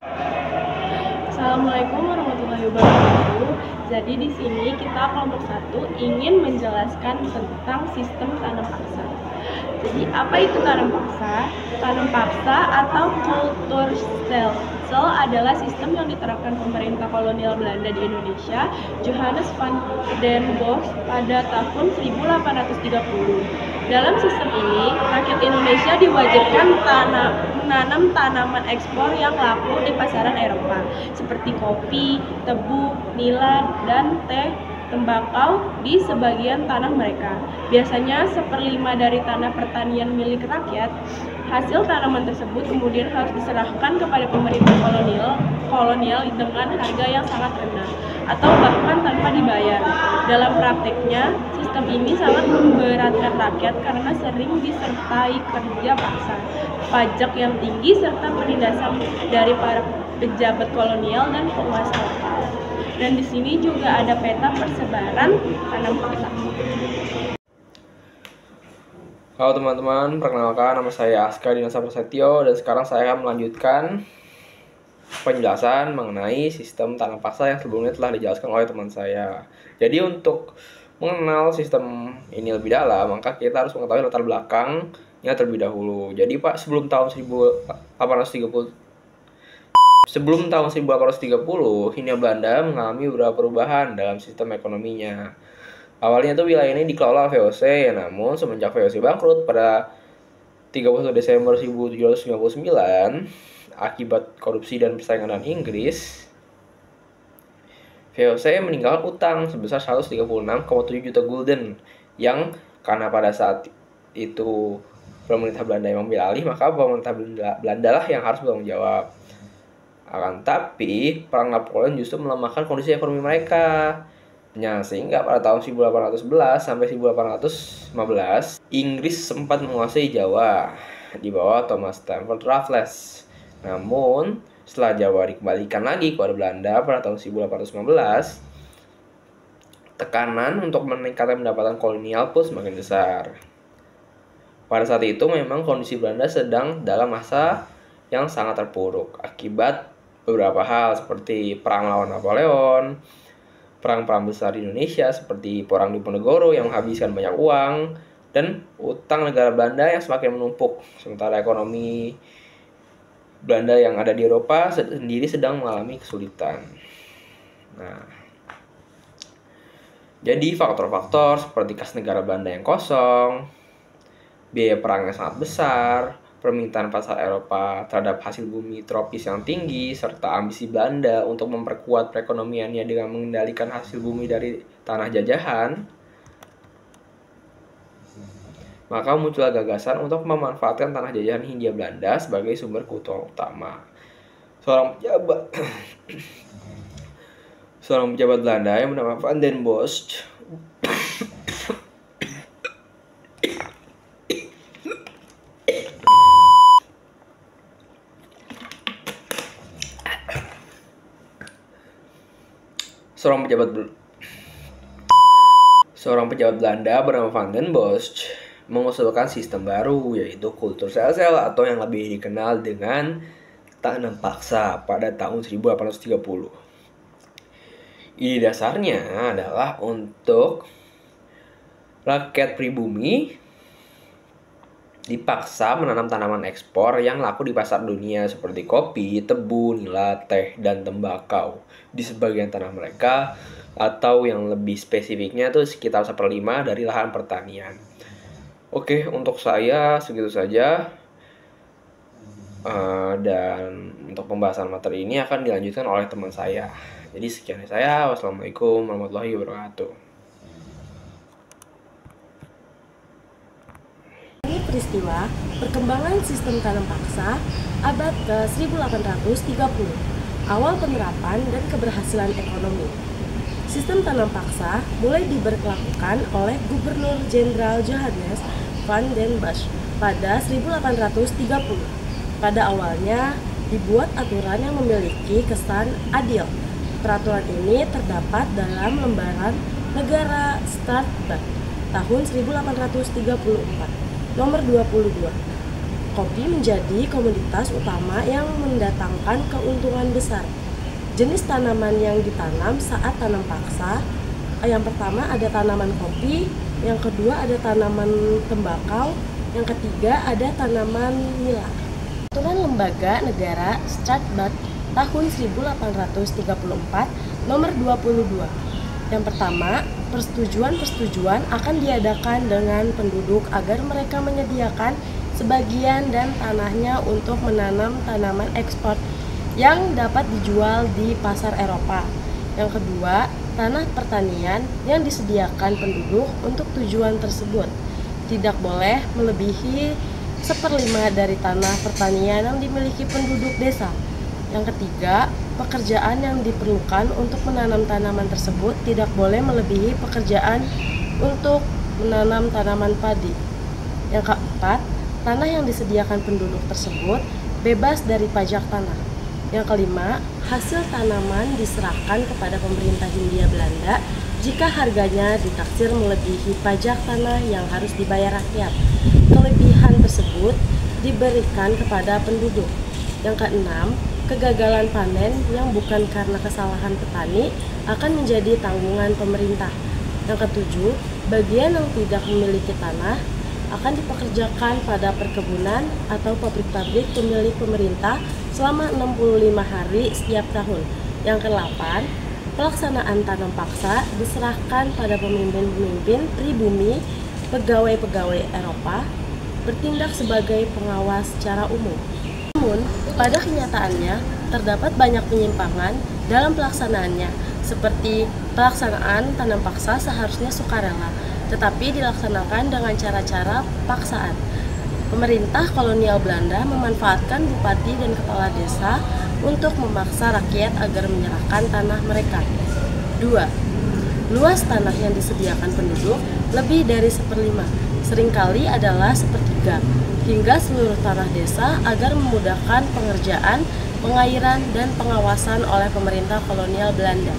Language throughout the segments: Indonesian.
Assalamualaikum warahmatullahi wabarakatuh. Jadi di sini kita kelompok 1 ingin menjelaskan tentang sistem tanam paksa. Jadi apa itu tanam paksa? Tanam paksa atau Kulturstel adalah sistem yang diterapkan pemerintah kolonial Belanda di Indonesia, Johannes van den Bosch, pada tahun 1830. Dalam sistem ini, rakyat Indonesia diwajibkan menanam tanaman ekspor yang laku di pasaran Eropa, seperti kopi, tebu, nila, dan teh, tembakau di sebagian tanah mereka. Biasanya 1/5 dari tanah pertanian milik rakyat. Hasil tanaman tersebut kemudian harus diserahkan kepada pemerintah kolonial dengan harga yang sangat rendah atau bahkan tanpa dibayar. Dalam prakteknya, sistem ini sangat memberatkan rakyat karena sering disertai kerja paksa, pajak yang tinggi, serta penindasan dari para pejabat kolonial dan penguasa lokal. Dan di sini juga ada peta persebaran tanam paksa. Halo teman-teman, perkenalkan nama saya Aska Dinasa Prasetyo dan sekarang saya akan melanjutkan penjelasan mengenai sistem tanam paksa yang sebelumnya telah dijelaskan oleh teman saya. Jadi untuk mengenal sistem ini lebih dalam, maka kita harus mengetahui latar belakangnya terlebih dahulu. Jadi Pak, sebelum tahun 1830, Hindia Belanda mengalami beberapa perubahan dalam sistem ekonominya. Awalnya tuh wilayah ini dikelola VOC, namun semenjak VOC bangkrut pada 31 Desember 1799 akibat korupsi dan persaingan dengan Inggris, VOC meninggalkan utang sebesar 136,7 juta gulden yang karena pada saat itu pemerintah Belanda yang mengambil alih, maka pemerintah Belanda lah yang harus bertanggung jawab. Akan tapi perang Napoleon justru melemahkan kondisi ekonomi mereka. Sehingga pada tahun 1811 sampai 1815, Inggris sempat menguasai Jawa di bawah Thomas Stamford Raffles. Namun, setelah Jawa dikembalikan lagi kepada Belanda pada tahun 1815, tekanan untuk meningkatkan pendapatan kolonial pun semakin besar. Pada saat itu memang kondisi Belanda sedang dalam masa yang sangat terpuruk akibat beberapa hal seperti perang lawan Napoleon, perang-perang besar di Indonesia seperti Perang Diponegoro yang menghabiskan banyak uang, dan utang negara Belanda yang semakin menumpuk. Sementara ekonomi Belanda yang ada di Eropa sendiri sedang mengalami kesulitan. Nah, jadi faktor-faktor seperti kas negara Belanda yang kosong, biaya perang yang sangat besar, permintaan pasar Eropa terhadap hasil bumi tropis yang tinggi, serta ambisi Belanda untuk memperkuat perekonomiannya dengan mengendalikan hasil bumi dari tanah jajahan, maka muncullah gagasan untuk memanfaatkan tanah jajahan Hindia Belanda sebagai sumber keuntungan utama. Seorang pejabat Belanda yang bernama Van den Bosch Seorang pejabat Belanda bernama Van den Bosch mengusulkan sistem baru, yaitu Kulturstel atau yang lebih dikenal dengan tanam paksa pada tahun 1830. Ide dasarnya adalah untuk rakyat pribumi dipaksa menanam tanaman ekspor yang laku di pasar dunia seperti kopi, tebu, nila, teh, dan tembakau di sebagian tanah mereka, atau yang lebih spesifiknya itu sekitar 1/5 dari lahan pertanian. Oke, untuk saya segitu saja. Dan untuk pembahasan materi ini akan dilanjutkan oleh teman saya. Jadi sekian dari saya. Wassalamualaikum warahmatullahi wabarakatuh. Peristiwa perkembangan sistem tanam paksa abad ke-1830, awal penerapan dan keberhasilan ekonomi. Sistem tanam paksa mulai diberlakukan oleh Gubernur Jenderal Johannes van den Bosch pada 1830. Pada awalnya dibuat aturan yang memiliki kesan adil. Peraturan ini terdapat dalam lembaran Negara Startbat tahun 1834. Nomor 22 Kopi menjadi komoditas utama yang mendatangkan keuntungan besar. Jenis tanaman yang ditanam saat tanam paksa, yang pertama ada tanaman kopi, yang kedua ada tanaman tembakau, yang ketiga ada tanaman nila. Peraturan Lembaga Negara Strasbourg tahun 1834 nomor 22. Yang pertama, persetujuan akan diadakan dengan penduduk agar mereka menyediakan sebagian dan tanahnya untuk menanam tanaman ekspor yang dapat dijual di pasar Eropa. Yang kedua, tanah pertanian yang disediakan penduduk untuk tujuan tersebut tidak boleh melebihi 1/5 dari tanah pertanian yang dimiliki penduduk desa. Yang ketiga, pekerjaan yang diperlukan untuk menanam tanaman tersebut tidak boleh melebihi pekerjaan untuk menanam tanaman padi. Yang keempat, tanah yang disediakan penduduk tersebut bebas dari pajak tanah. Yang kelima, hasil tanaman diserahkan kepada pemerintah Hindia Belanda jika harganya ditaksir melebihi pajak tanah yang harus dibayar rakyat. Kelebihan tersebut diberikan kepada penduduk. Yang keenam, kegagalan panen yang bukan karena kesalahan petani akan menjadi tanggungan pemerintah. Yang ketujuh, bagian yang tidak memiliki tanah akan dipekerjakan pada perkebunan atau pabrik-pabrik milik pemerintah selama 65 hari setiap tahun. Yang ke-8, pelaksanaan tanam paksa diserahkan pada pemimpin-pemimpin pribumi, pegawai-pegawai Eropa, bertindak sebagai pengawas secara umum. Namun, pada kenyataannya, terdapat banyak penyimpangan dalam pelaksanaannya, seperti pelaksanaan tanam paksa seharusnya sukarela, tetapi dilaksanakan dengan cara-cara paksaan. Pemerintah kolonial Belanda memanfaatkan bupati dan kepala desa untuk memaksa rakyat agar menyerahkan tanah mereka. 2. Luas tanah yang disediakan penduduk lebih dari 1/5, seringkali adalah 1/3, hingga seluruh tanah desa agar memudahkan pengerjaan, pengairan, dan pengawasan oleh pemerintah kolonial Belanda.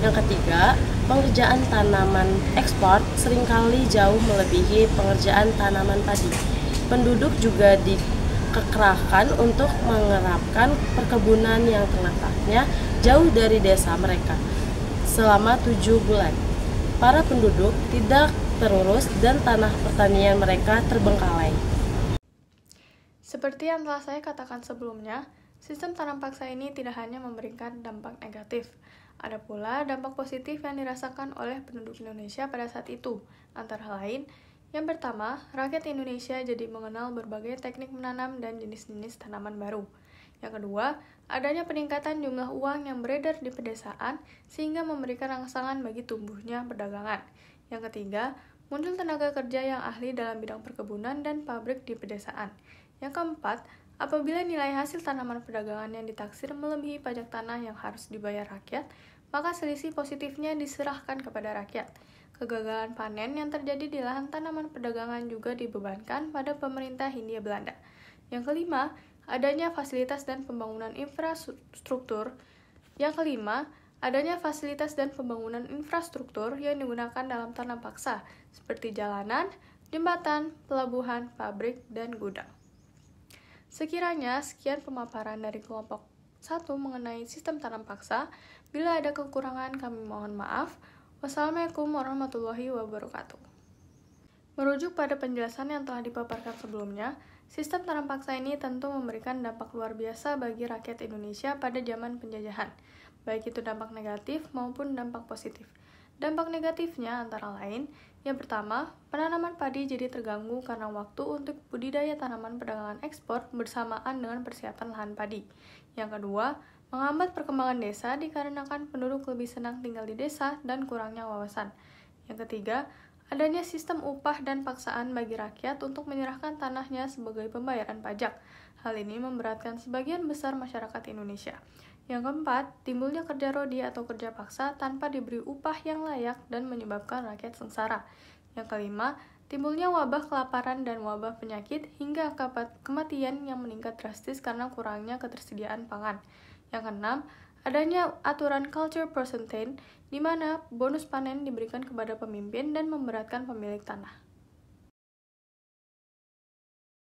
Yang ketiga, pengerjaan tanaman ekspor seringkali jauh melebihi pengerjaan tanaman padi. Penduduk juga dikekerahkan untuk mengerapkan perkebunan yang terletaknya jauh dari desa mereka selama 7 bulan. Para penduduk tidak terurus dan tanah pertanian mereka terbengkalai. Seperti yang telah saya katakan sebelumnya, sistem tanam paksa ini tidak hanya memberikan dampak negatif, ada pula dampak positif yang dirasakan oleh penduduk Indonesia pada saat itu, antara lain, yang pertama, rakyat Indonesia jadi mengenal berbagai teknik menanam dan jenis-jenis tanaman baru. Yang kedua, adanya peningkatan jumlah uang yang beredar di pedesaan sehingga memberikan rangsangan bagi tumbuhnya perdagangan. Yang ketiga, muncul tenaga kerja yang ahli dalam bidang perkebunan dan pabrik di pedesaan. Yang keempat, apabila nilai hasil tanaman perdagangan yang ditaksir melebihi pajak tanah yang harus dibayar rakyat, maka selisih positifnya diserahkan kepada rakyat. Kegagalan panen yang terjadi di lahan tanaman perdagangan juga dibebankan pada pemerintah Hindia Belanda. Yang kelima, adanya fasilitas dan pembangunan infrastruktur. Yang kelima, adanya fasilitas dan pembangunan infrastruktur yang digunakan dalam tanam paksa, seperti jalanan, jembatan, pelabuhan, pabrik, dan gudang. Sekiranya sekian pemaparan dari kelompok 1 mengenai sistem tanam paksa. Bila ada kekurangan, kami mohon maaf. Wassalamualaikum warahmatullahi wabarakatuh. Merujuk pada penjelasan yang telah dipaparkan sebelumnya, sistem tanam paksa ini tentu memberikan dampak luar biasa bagi rakyat Indonesia pada zaman penjajahan, baik itu dampak negatif maupun dampak positif. Dampak negatifnya antara lain, yang pertama, penanaman padi jadi terganggu karena waktu untuk budidaya tanaman perdagangan ekspor bersamaan dengan persiapan lahan padi. Yang kedua, menghambat perkembangan desa dikarenakan penduduk lebih senang tinggal di desa dan kurangnya wawasan. Yang ketiga, adanya sistem upah dan paksaan bagi rakyat untuk menyerahkan tanahnya sebagai pembayaran pajak. Hal ini memberatkan sebagian besar masyarakat Indonesia. Yang keempat, timbulnya kerja rodi atau kerja paksa tanpa diberi upah yang layak dan menyebabkan rakyat sengsara. Yang kelima, timbulnya wabah kelaparan dan wabah penyakit hingga angka kematian yang meningkat drastis karena kurangnya ketersediaan pangan. Yang keenam, adanya aturan culture percentage di mana bonus panen diberikan kepada pemimpin dan memberatkan pemilik tanah.